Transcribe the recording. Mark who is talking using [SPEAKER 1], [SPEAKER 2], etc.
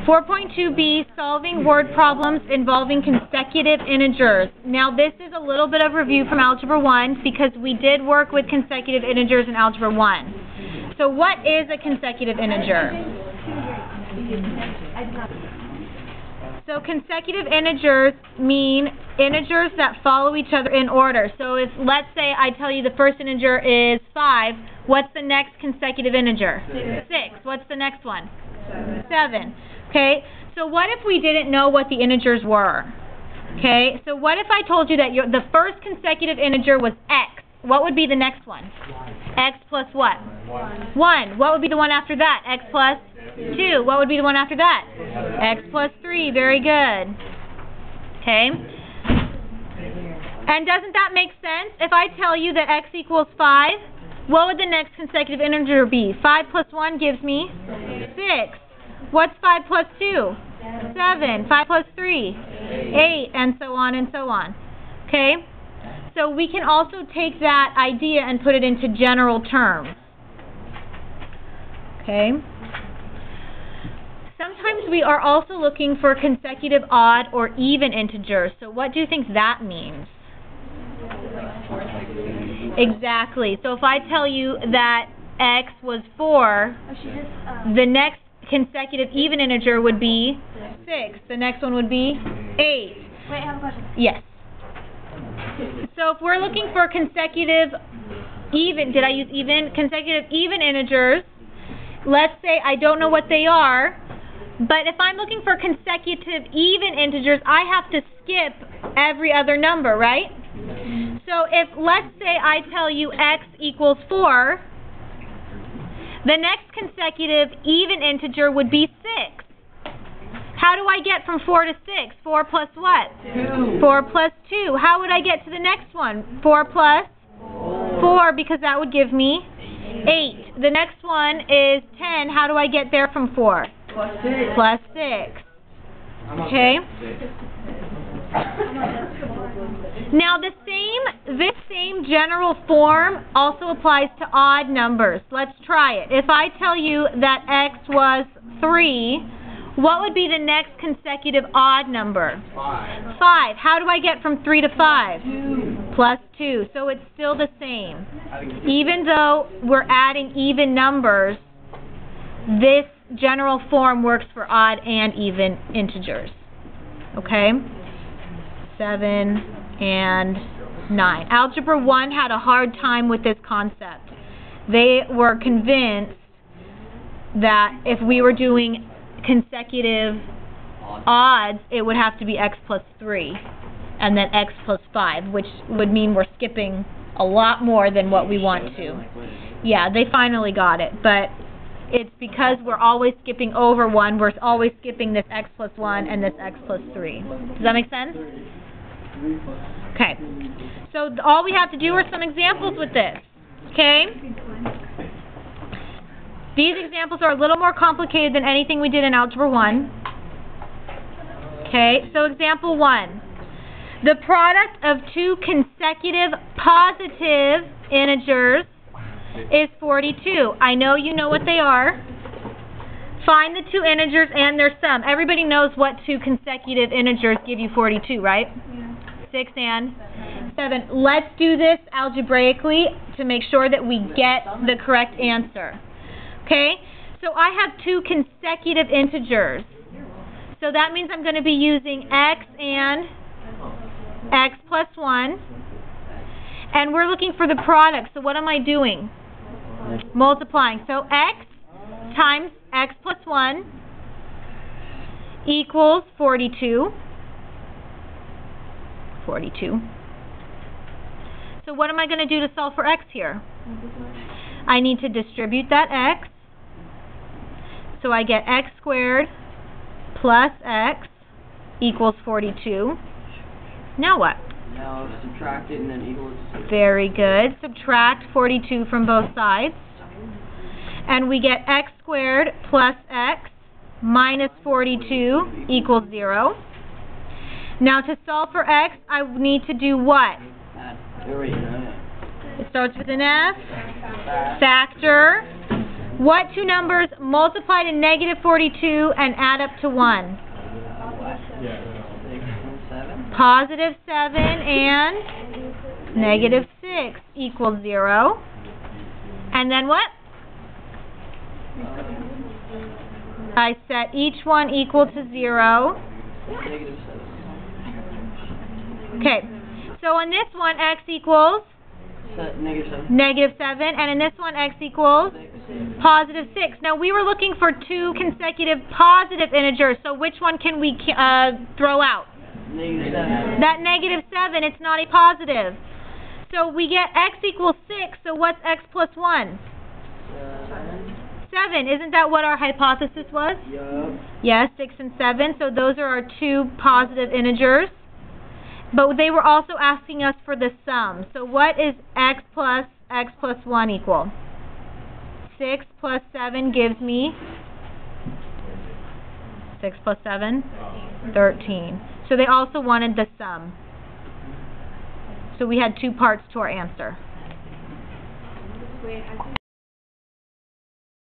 [SPEAKER 1] 4.2b, solving word problems involving consecutive integers. Now this is a little bit of review from Algebra 1 because we did work with consecutive integers in Algebra 1. So what is a consecutive integer? So consecutive integers mean integers that follow each other in order. So if, let's say, I tell you the first integer is 5, what's the next consecutive integer? 6. What's the next one? 7. Okay, so what if we didn't know what the integers were? Okay, so what if I told you that the first consecutive integer was x? What would be the next one? X plus what? 1. What would be the one after that? X plus 2. What would be the one after that? X plus 3. Very good. Okay. And doesn't that make sense? If I tell you that x equals 5, what would the next consecutive integer be? 5 plus 1 gives me 6. What's 5 plus 2? 7. 5 plus 3? 8, and so on and so on. Okay? So we can also take that idea and put it into general terms. Okay? Sometimes we are also looking for consecutive odd or even integers. So what do you think that means? Exactly. So if I tell you that x was 4, the next consecutive even integer would be 6. The next one would be 8.
[SPEAKER 2] Wait, I have a question.
[SPEAKER 1] Yes. So if we're looking for consecutive even, did I use even? Consecutive even integers, let's say I don't know what they are, but if I'm looking for consecutive even integers, I have to skip every other number, right? So if, let's say I tell you x equals 4, the next consecutive even integer would be 6. How do I get from 4 to 6? 4 plus what?
[SPEAKER 2] 2.
[SPEAKER 1] 4 plus 2. How would I get to the next one? 4 plus 4, because that would give me 8. The next one is 10. How do I get there from 4?
[SPEAKER 2] Plus 6.
[SPEAKER 1] Plus 6. Okay? Now this same general form also applies to odd numbers. Let's try it. If I tell you that x was 3, what would be the next consecutive odd number?
[SPEAKER 2] 5.
[SPEAKER 1] 5. How do I get from 3 to 5?
[SPEAKER 2] 2.
[SPEAKER 1] Plus 2. So it's still the same. Even though we're adding even numbers, this general form works for odd and even integers. Okay? 7 and 9. Algebra 1 had a hard time with this concept. They were convinced that if we were doing consecutive odds, it would have to be x plus 3 and then x plus 5, which would mean we're skipping a lot more than what we want to. Yeah, they finally got it, but it's because we're always skipping over 1, we're always skipping this x plus 1 and this x plus 3. Does that make sense? Okay. So all we have to do are some examples with this. Okay? These examples are a little more complicated than anything we did in Algebra 1. Okay, so example 1. The product of two consecutive positive integers is 42. I know you know what they are. Find the two integers and their sum. Everybody knows what two consecutive integers give you 42, right?
[SPEAKER 2] Yeah.
[SPEAKER 1] 6 and 7. Let's do this algebraically to make sure that we get the correct answer. Okay, so I have two consecutive integers. So that means I'm going to be using x and x plus 1. And we're looking for the product. So what am I doing? Multiplying. So x times x plus 1 equals 42. 42. So what am I going to do to solve for x here? I need to distribute that x. So I get x squared plus x equals 42. Now what?
[SPEAKER 2] Now subtract it and then equals.
[SPEAKER 1] Very good. Subtract 42 from both sides. And we get x squared plus x minus 42 equals 0. Now to solve for x, I need to do what? It starts with an F. Factor. What two numbers multiply to negative 42 and add up to 1?
[SPEAKER 2] 6 and 7.
[SPEAKER 1] Positive 7 and negative 6 equals 0. And then what? I set each one equal to 0.
[SPEAKER 2] Negative 7.
[SPEAKER 1] Okay, so on this one, x equals
[SPEAKER 2] Negative 7.
[SPEAKER 1] negative 7, and in this one, x equals
[SPEAKER 2] 6.
[SPEAKER 1] positive 6. Now, we were looking for two consecutive positive integers, so which one can we throw out?
[SPEAKER 2] Negative 7.
[SPEAKER 1] That negative 7, it's not a positive. So we get x equals 6, so what's x plus 1? 7. Isn't that what our hypothesis was?
[SPEAKER 2] Yup.
[SPEAKER 1] Yes, 6 and 7, so those are our two positive integers. But they were also asking us for the sum. So what is x plus 1 equal? 6 plus 7 gives me 6 plus 7? 13. So they also wanted the sum. So we had two parts to our answer.